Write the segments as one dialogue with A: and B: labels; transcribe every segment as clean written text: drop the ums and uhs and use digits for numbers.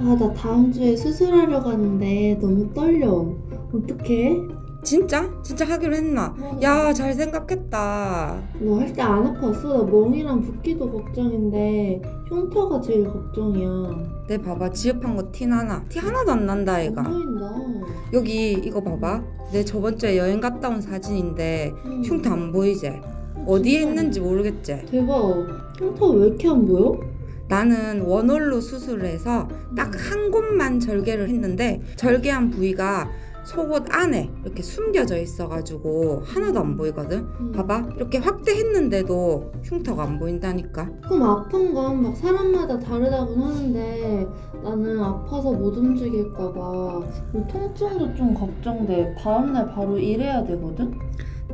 A: 아, 나 다음 주에 수술하러 가는데 너무 떨려. 어떡해?
B: 진짜? 진짜 하기로 했나? 야, 잘 생각했다.
A: 너 할 때 안 아팠어? 나 멍이랑 붓기도 걱정인데 흉터가 제일 걱정이야.
B: 내 봐봐, 지읍한 거 티 나나? 티 하나도 안 난다,
A: 안
B: 얘가.
A: 보인다.
B: 여기 이거 봐봐. 내 저번 주에 여행 갔다 온 사진인데 흉터 안 보이지? 어디에
A: 진짜.
B: 있는지 모르겠지?
A: 대박. 흉터 왜 이렇게 안 보여?
B: 나는 원홀로 수술을 해서 딱 한 곳만 절개를 했는데 절개한 부위가 속옷 안에 이렇게 숨겨져 있어가지고 하나도 안 보이거든. 봐봐, 이렇게 확대했는데도 흉터가 안 보인다니까.
A: 그럼 아픈 건 막 사람마다 다르다고는 하는데 나는 아파서 못 움직일까봐 통증도 좀 걱정돼. 다음날 바로 일해야 되거든?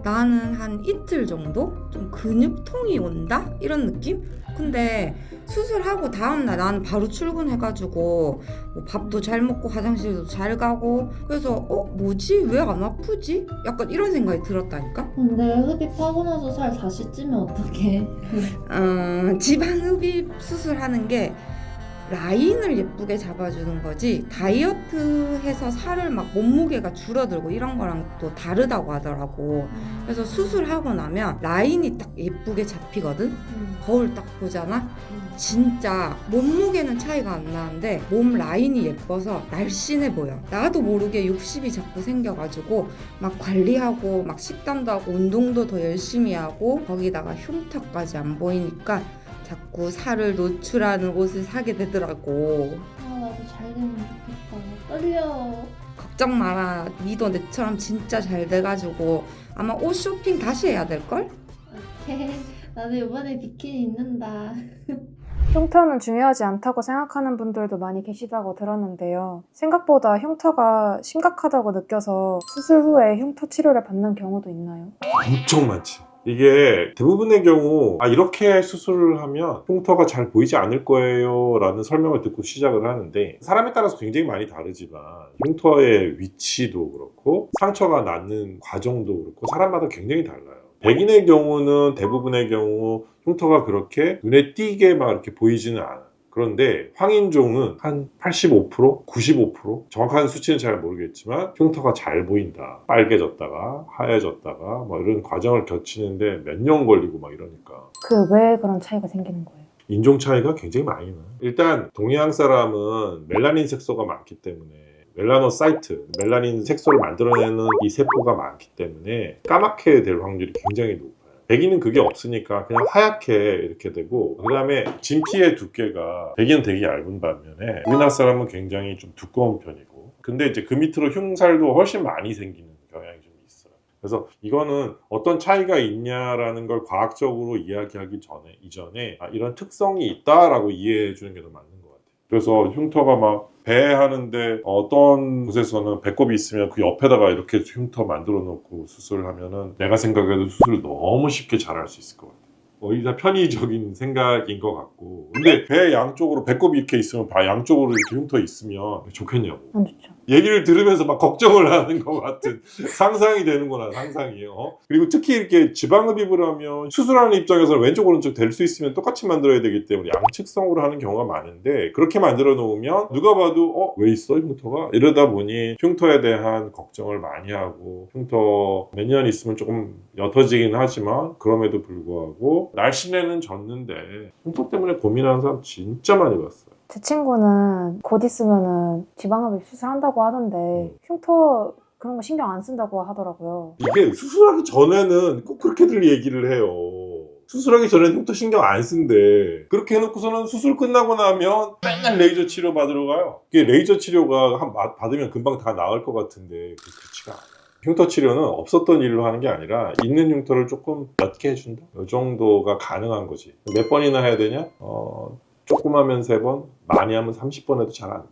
B: 나는 한 이틀 정도 좀 근육통이 온다? 이런 느낌? 근데 수술하고 다음날 나는 바로 출근해가지고 뭐 밥도 잘 먹고 화장실도 잘 가고 그래서 뭐지? 왜 안 아프지? 약간 이런 생각이 들었다니까?
A: 근데 흡입하고 나서 살 다시 찌면 어떡해?
B: 지방흡입 수술하는 게 라인을 예쁘게 잡아주는 거지 다이어트 해서 살을 막 몸무게가 줄어들고 이런 거랑 또 다르다고 하더라고. 그래서 수술하고 나면 라인이 딱 예쁘게 잡히거든. 거울 딱 보잖아. 진짜 몸무게는 차이가 안 나는데 몸 라인이 예뻐서 날씬해 보여. 나도 모르게 60이 자꾸 생겨가지고 막 관리하고 막 식단도 하고 운동도 더 열심히 하고 거기다가 흉터까지 안 보이니까 자꾸 살을 노출하는 옷을 사게 되더라고.
A: 아, 나도 잘 되면 좋겠다. 떨려.
B: 걱정 마라. 니도 내처럼 진짜 잘 돼가지고 아마 옷 쇼핑 다시 해야 될걸?
A: 오케이. 나도 이번에 비키니 입는다.
C: 흉터는 중요하지 않다고 생각하는 분들도 많이 계시다고 들었는데요. 생각보다 흉터가 심각하다고 느껴서 수술 후에 흉터 치료를 받는 경우도 있나요?
D: 엄청 많지. 이게 대부분의 경우 이렇게 수술을 하면 흉터가 잘 보이지 않을 거예요 라는 설명을 듣고 시작을 하는데 사람에 따라서 굉장히 많이 다르지만 흉터의 위치도 그렇고 상처가 낫는 과정도 그렇고 사람마다 굉장히 달라요. 백인의 경우는 대부분의 경우 흉터가 그렇게 눈에 띄게 막 이렇게 보이지는 않아요. 그런데 황인종은 한 85%, 95% 정확한 수치는 잘 모르겠지만 흉터가 잘 보인다. 빨개졌다가 하얘졌다가 뭐 이런 과정을 거치는데 몇 년 걸리고 막 이러니까
C: 왜 그런 차이가 생기는 거예요?
D: 인종 차이가 굉장히 많이 나요. 일단 동양 사람은 멜라닌 색소가 많기 때문에 멜라노사이트, 멜라닌 색소를 만들어내는 이 세포가 많기 때문에 까맣게 될 확률이 굉장히 높아요. 백인은 그게 없으니까 그냥 하얗게 이렇게 되고 그 다음에 진피의 두께가 백인은 되게 얇은 반면에 우리나라 사람은 굉장히 좀 두꺼운 편이고 근데 이제 그 밑으로 흉살도 훨씬 많이 생기는 경향이 좀 있어요. 그래서 이거는 어떤 차이가 있냐라는 걸 과학적으로 이야기하기 이전에 이런 특성이 있다라고 이해해 주는 게 더 맞는 것 같아요. 그래서 흉터가 막 배 하는데 어떤 곳에서는 배꼽이 있으면 그 옆에다가 이렇게 흉터 만들어 놓고 수술을 하면은 내가 생각해도 수술을 너무 쉽게 잘할 수 있을 것 같아요. 거의 다 편의적인 생각인 것 같고 근데 배 양쪽으로 배꼽이 이렇게 있으면 양쪽으로 이렇게 흉터 있으면 좋겠냐고
C: 안 좋죠.
D: 얘기를 들으면서 막 걱정을 하는 것 같은 상상이 되는구나 상상이요. 그리고 특히 이렇게 지방흡입을 하면 수술하는 입장에서는 왼쪽 오른쪽 될 수 있으면 똑같이 만들어야 되기 때문에 양측성으로 하는 경우가 많은데 그렇게 만들어 놓으면 누가 봐도 왜 있어 흉터가? 이러다 보니 흉터에 대한 걱정을 많이 하고 흉터 몇 년 있으면 조금 옅어지긴 하지만 그럼에도 불구하고 날씬해는 졌는데 흉터 때문에 고민하는 사람 진짜 많이 봤어요.
C: 제 친구는 곧 있으면은 지방흡입 수술한다고 하던데 흉터 그런 거 신경 안 쓴다고 하더라고요.
D: 이게 수술하기 전에는 꼭 그렇게들 얘기를 해요. 수술하기 전에는 흉터 신경 안 쓴대. 그렇게 해놓고서는 수술 끝나고 나면 맨날 레이저 치료 받으러 가요. 이게 레이저 치료가 받으면 금방 다 나을 것 같은데 그렇지가 않아요. 흉터 치료는 없었던 일로 하는 게 아니라 있는 흉터를 조금 옅게 해준다? 이 정도가 가능한 거지. 몇 번이나 해야 되냐? 조금 하면 3번, 많이 하면 30번 해도 잘 안 돼.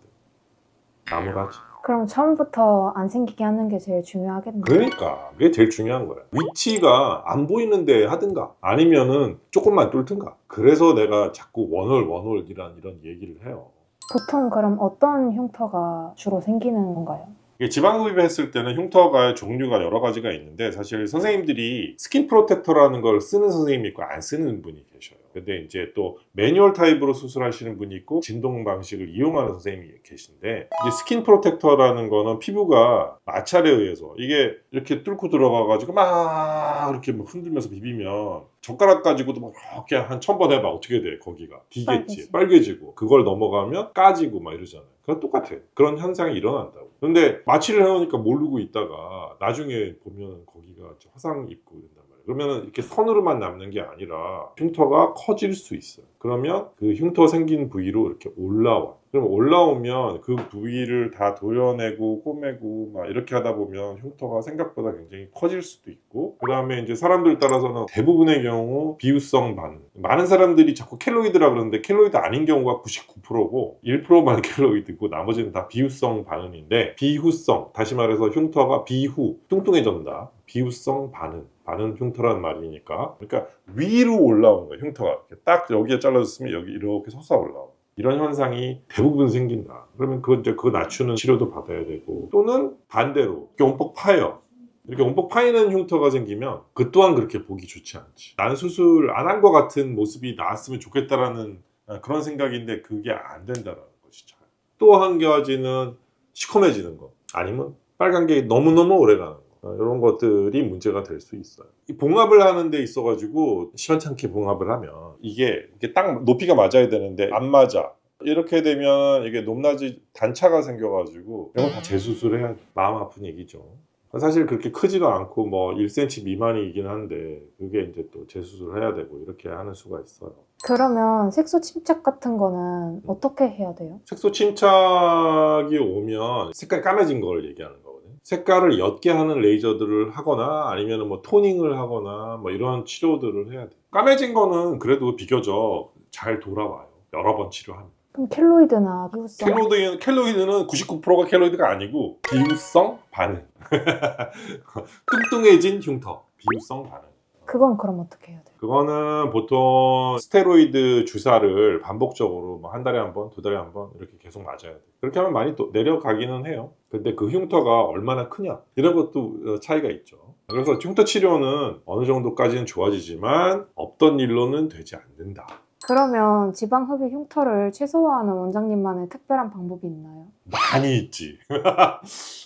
D: 나무라지.
C: 그럼 처음부터 안 생기게 하는 게 제일 중요하겠네요.
D: 그러니까 그게 제일 중요한 거야. 위치가 안 보이는데 하든가 아니면은 조금만 뚫든가. 그래서 내가 자꾸 원홀 이런 얘기를 해요.
C: 보통 그럼 어떤 흉터가 주로 생기는 건가요?
D: 이게 지방흡입했을 때는 흉터가 종류가 여러 가지가 있는데 사실 선생님들이 스킨 프로텍터라는 걸 쓰는 선생님이 있고 안 쓰는 분이 계셔요. 근데 이제 또 매뉴얼 타입으로 수술하시는 분이 있고 진동 방식을 이용하는 선생님이 계신데, 이제 스킨 프로텍터라는 거는 피부가 마찰에 의해서 이게 이렇게 뚫고 들어가가지고 막 이렇게 뭐 흔들면서 비비면 젓가락 가지고도 막 이렇게 한 1000번 해봐. 어떻게 돼? 거기가 비겠지. 빨개지고 그걸 넘어가면 까지고 막 이러잖아요. 그건 똑같아. 그런 현상이 일어난다고. 근데 마취를 해놓으니까 모르고 있다가 나중에 보면 거기가 화상 입고 된단 말이에요. 그러면 이렇게 선으로만 남는 게 아니라 흉터가 커질 수 있어요. 그러면 그 흉터 생긴 부위로 이렇게 올라와. 그럼 올라오면 그 부위를 다 도려내고 꼬매고 막 이렇게 하다 보면 흉터가 생각보다 굉장히 커질 수도 있고, 그 다음에 이제 사람들 따라서는 대부분의 경우 비후성 반응. 많은 사람들이 자꾸 켈로이드라 그러는데 켈로이드 아닌 경우가 99%고 1%만 켈로이드고 나머지는 다 비후성 반응인데, 비후성, 다시 말해서 흉터가 비후, 뚱뚱해졌다. 비후성 반응. 반응 흉터란 말이니까. 그러니까 위로 올라오는 거예요, 흉터가. 딱 여기에 잘라졌으면 여기 이렇게 솟아 올라와. 이런 현상이 대부분 생긴다. 그러면 그거 낮추는 치료도 받아야 되고, 또는 반대로 이렇게 움푹 파여. 이렇게 움푹 파이는 흉터가 생기면 그 또한 그렇게 보기 좋지 않지. 나는 수술 안 한 것 같은 모습이 나왔으면 좋겠다라는 그런 생각인데 그게 안 된다는 것이죠. 또 한 가지는 시커매지는 거, 아니면 빨간 게 너무너무 오래 가는 거. 이런 것들이 문제가 될 수 있어요. 이 봉합을 하는 데 있어가지고 시원찮게 봉합을 하면 이게 딱 높이가 맞아야 되는데 안 맞아. 이렇게 되면 이게 높낮이 단차가 생겨가지고 이건 다 재수술해야 돼. 마음 아픈 얘기죠. 사실 그렇게 크지도 않고 뭐 1cm 미만이긴 한데 그게 이제 또 재수술을 해야 되고 이렇게 하는 수가 있어요.
C: 그러면 색소 침착 같은 거는 어떻게 해야 돼요?
D: 색소 침착이 오면 색깔이 까매진 걸 얘기하는 거거든요. 색깔을 옅게 하는 레이저들을 하거나 아니면 뭐 토닝을 하거나 뭐 이런 치료들을 해야 돼. 까매진 거는 그래도 비교적 잘 돌아와요. 여러 번 치료하면.
C: 그럼 켈로이드나 비후성
D: 켈로이드는 99%가 켈로이드가 아니고 비후성 반응. 뚱뚱해진 흉터. 비후성 반응.
C: 그건 그럼 어떻게 해야 돼요?
D: 그거는 보통 스테로이드 주사를 반복적으로 뭐 한 달에 한 번, 두 달에 한 번 이렇게 계속 맞아야 돼. 그렇게 하면 많이 또 내려가기는 해요. 근데 그 흉터가 얼마나 크냐 이런 것도 차이가 있죠. 그래서 흉터 치료는 어느 정도까지는 좋아지지만 없던 일로는 되지 않는다.
C: 그러면 지방 흡입 흉터를 최소화하는 원장님만의 특별한 방법이 있나요?
D: 많이 있지.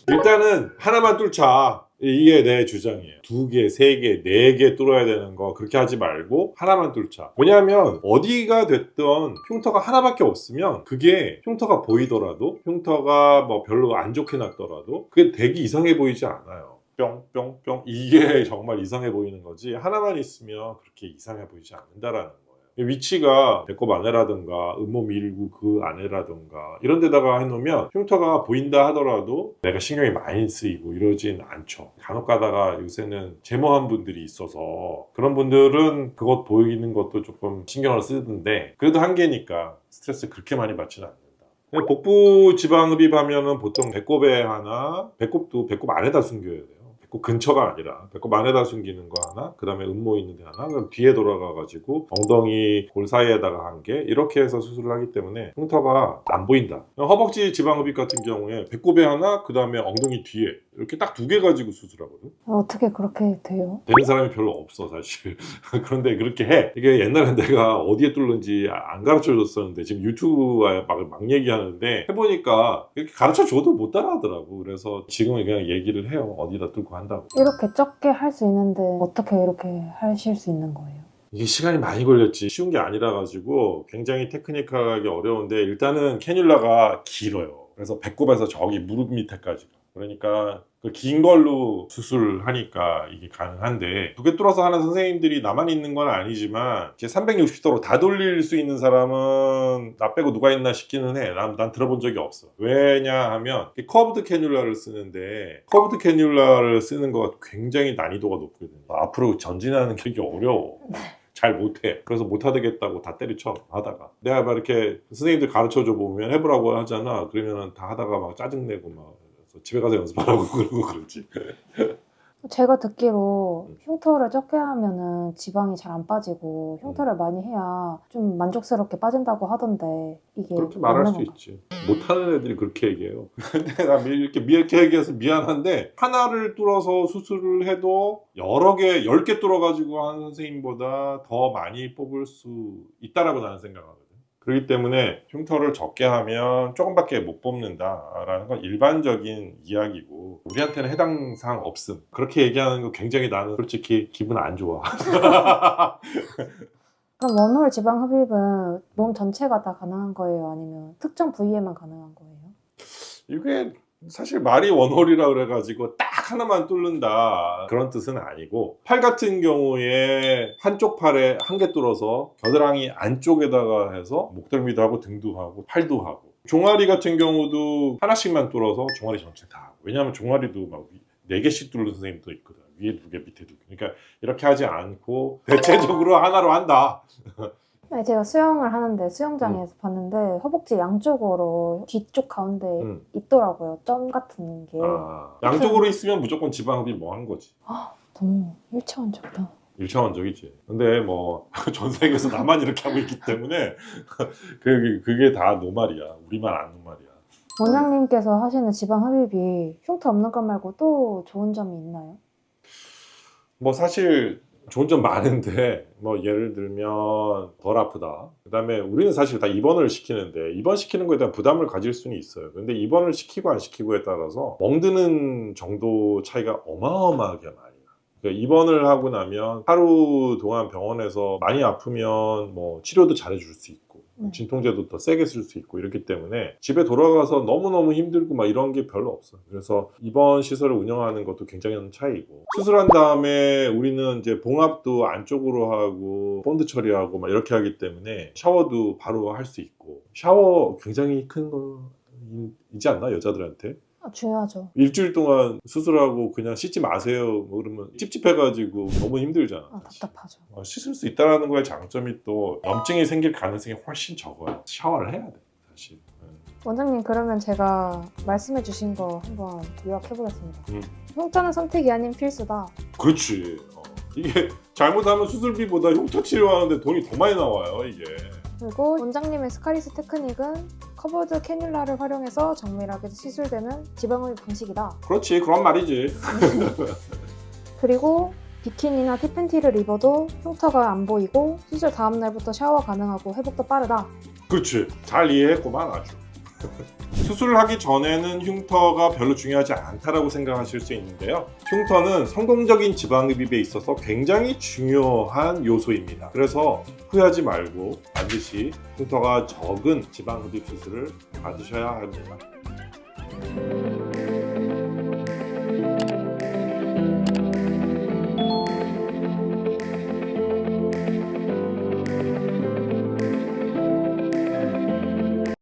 D: 일단은 하나만 뚫자. 이게 내 주장이에요. 2개, 3개, 4개 뚫어야 되는 거 그렇게 하지 말고 하나만 뚫자. 왜냐하면 어디가 됐든 흉터가 하나밖에 없으면 그게 흉터가 보이더라도, 흉터가 뭐 별로 안 좋게 났더라도 그게 되게 이상해 보이지 않아요. 뿅뿅뿅 이게 정말 이상해 보이는 거지, 하나만 있으면 그렇게 이상해 보이지 않는다라는 거예요. 위치가 배꼽 안에라든가 잇몸 일구 그 안에라든가 이런 데다가 해놓으면 흉터가 보인다 하더라도 내가 신경이 많이 쓰이고 이러진 않죠. 간혹 가다가 요새는 제모한 분들이 있어서 그런 분들은 그것 보이는 것도 조금 신경을 쓰던데, 그래도 한계니까 스트레스 그렇게 많이 받지는 않는다. 복부 지방흡입하면은 보통 배꼽에 하나, 배꼽도 배꼽 안에다 숨겨야 돼요. 배꼽 근처가 아니라 배꼽 안에다 숨기는 거 하나, 그 다음에 음모 있는 데 하나, 그럼 뒤에 돌아가가지고 엉덩이 골 사이에다가 한 개, 이렇게 해서 수술을 하기 때문에 흉터가 안 보인다. 허벅지 지방흡입 같은 경우에 배꼽에 하나, 그 다음에 엉덩이 뒤에 이렇게 딱 2개 가지고 수술하거든.
C: 어떻게 그렇게 돼요?
D: 되는 사람이 별로 없어 사실. 그런데 그렇게 해. 이게 옛날에 내가 어디에 뚫는지 안 가르쳐줬었는데 지금 유튜브에 막 얘기하는데 해보니까 이렇게 가르쳐줘도 못 따라하더라고. 그래서 지금은 그냥 얘기를 해요. 어디다 뚫고 한다고.
C: 이렇게 적게 할 수 있는데 어떻게 이렇게 하실 수 있는 거예요?
D: 이게 시간이 많이 걸렸지. 쉬운 게 아니라 가지고 굉장히 테크니컬하게 어려운데, 일단은 캐뉼라가 길어요. 그래서 배꼽에서 저기 무릎 밑에까지. 그러니까 그 긴 걸로 수술하니까 이게 가능한데, 2개 뚫어서 하는 선생님들이 나만 있는 건 아니지만 360도로 다 돌릴 수 있는 사람은 나 빼고 누가 있나 싶기는 해. 난 들어본 적이 없어. 왜냐하면 커브드 캐뉼라를 쓰는데, 커브드 캐뉼라를 쓰는 거가 굉장히 난이도가 높거든요. 앞으로 전진하는 게 되게 어려워. 잘 못해. 그래서 못하겠다고 다 때려쳐 하다가, 내가 막 이렇게 선생님들 가르쳐줘 보면 해보라고 하잖아. 그러면 다 하다가 막 짜증내고 막 집에 가서 연습하라고 그러고 그러지.
C: 제가 듣기로 흉터를 적게 하면은 지방이 잘 안 빠지고 흉터를 많이 해야 좀 만족스럽게 빠진다고 하던데 이게
D: 그렇게 말할
C: 맞는
D: 수
C: 건가요?
D: 있지. 못하는 애들이 그렇게 얘기해요. 근데 나 이렇게 얘기해서 미안한데 하나를 뚫어서 수술을 해도 여러 개, 10개 뚫어가지고 하는 선생님보다 더 많이 뽑을 수 있다라고 나는 생각하거든. 그렇기 때문에 흉터를 적게 하면 조금밖에 못 뽑는다라는 건 일반적인 이야기고 우리한테는 해당 사항 없음. 그렇게 얘기하는 거 굉장히 나는 솔직히 기분 안 좋아.
C: 그럼 원홀 지방 흡입은 몸 전체가 다 가능한 거예요? 아니면 특정 부위에만 가능한 거예요?
D: 이게 사실 말이 원홀이라 그래가지고 딱 하나만 뚫는다 그런 뜻은 아니고, 팔 같은 경우에 한쪽 팔에 한 개 뚫어서 겨드랑이 안쪽에다가 해서 목덜미도 하고 등도 하고 팔도 하고, 종아리 같은 경우도 하나씩만 뚫어서 종아리 전체 다 하고, 왜냐하면 종아리도 막 4개씩 뚫는 선생님도 있거든. 위에 2개 밑에 2개. 그러니까 이렇게 하지 않고 대체적으로 하나로 한다.
C: 네, 제가 수영을 하는데 수영장에서 봤는데 허벅지 양쪽으로 뒤쪽 가운데 있더라고요. 점 같은 게.
D: 양쪽으로 있으면 무조건 지방흡입 뭐 한 거지.
C: 너무 일차원적이다.
D: 일차원적이지. 근데 뭐 전 세계에서 나만 이렇게 하고 있기 때문에 그게 다 노말이야. 우리만 안 노말이야.
C: 원장님께서 하시는 지방 흡입이 흉터 없는 것 말고 또 좋은 점이 있나요?
D: 뭐 사실 좋은 점 많은데, 뭐 예를 들면 덜 아프다. 그다음에 우리는 사실 다 입원을 시키는데 입원시키는 거에 대한 부담을 가질 수는 있어요. 근데 입원을 시키고 안 시키고에 따라서 멍드는 정도 차이가 어마어마하게 많이 나요. 그러니까 입원을 하고 나면 하루 동안 병원에서 많이 아프면 뭐 치료도 잘해줄 수 있고 진통제도 더 세게 쓸 수 있고 이렇기 때문에 집에 돌아가서 너무너무 힘들고 막 이런 게 별로 없어요. 그래서 입원 시설을 운영하는 것도 굉장히 차이고, 수술한 다음에 우리는 이제 봉합도 안쪽으로 하고 본드 처리하고 막 이렇게 하기 때문에 샤워도 바로 할 수 있고, 샤워 굉장히 큰 거이지 않나 여자들한테?
C: 중요하죠.
D: 일주일 동안 수술하고 그냥 씻지 마세요 뭐 그러면 찝찝해가지고 너무 힘들잖아.
C: 답답하죠.
D: 씻을 수 있다는 거의 장점이 또 염증이 생길 가능성이 훨씬 적어요. 샤워를 해야 돼 사실.
C: 원장님, 그러면 제가 말씀해 주신 거 한번 요약해 보겠습니다. 흉터는 선택이 아닌 필수다.
D: 그렇지. 이게 잘못하면 수술비보다 흉터 치료하는데 돈이 더 많이 나와요 이게.
C: 그리고 원장님의 스카리스 테크닉은 커버드 캐뉼라를 활용해서 정밀하게 시술되는 지방흡입 방식이다.
D: 그렇지, 그런 말이지.
C: 그리고 비키니나 티팬티를 입어도 흉터가 안 보이고 수술 다음 날부터 샤워 가능하고 회복도 빠르다.
D: 그렇지, 잘 이해했구만 아주. 수술을 하기 전에는 흉터가 별로 중요하지 않다라고 생각하실 수 있는데요. 흉터는 성공적인 지방흡입에 있어서 굉장히 중요한 요소입니다. 그래서 후회하지 말고 반드시 흉터가 적은 지방흡입 수술을 받으셔야 합니다.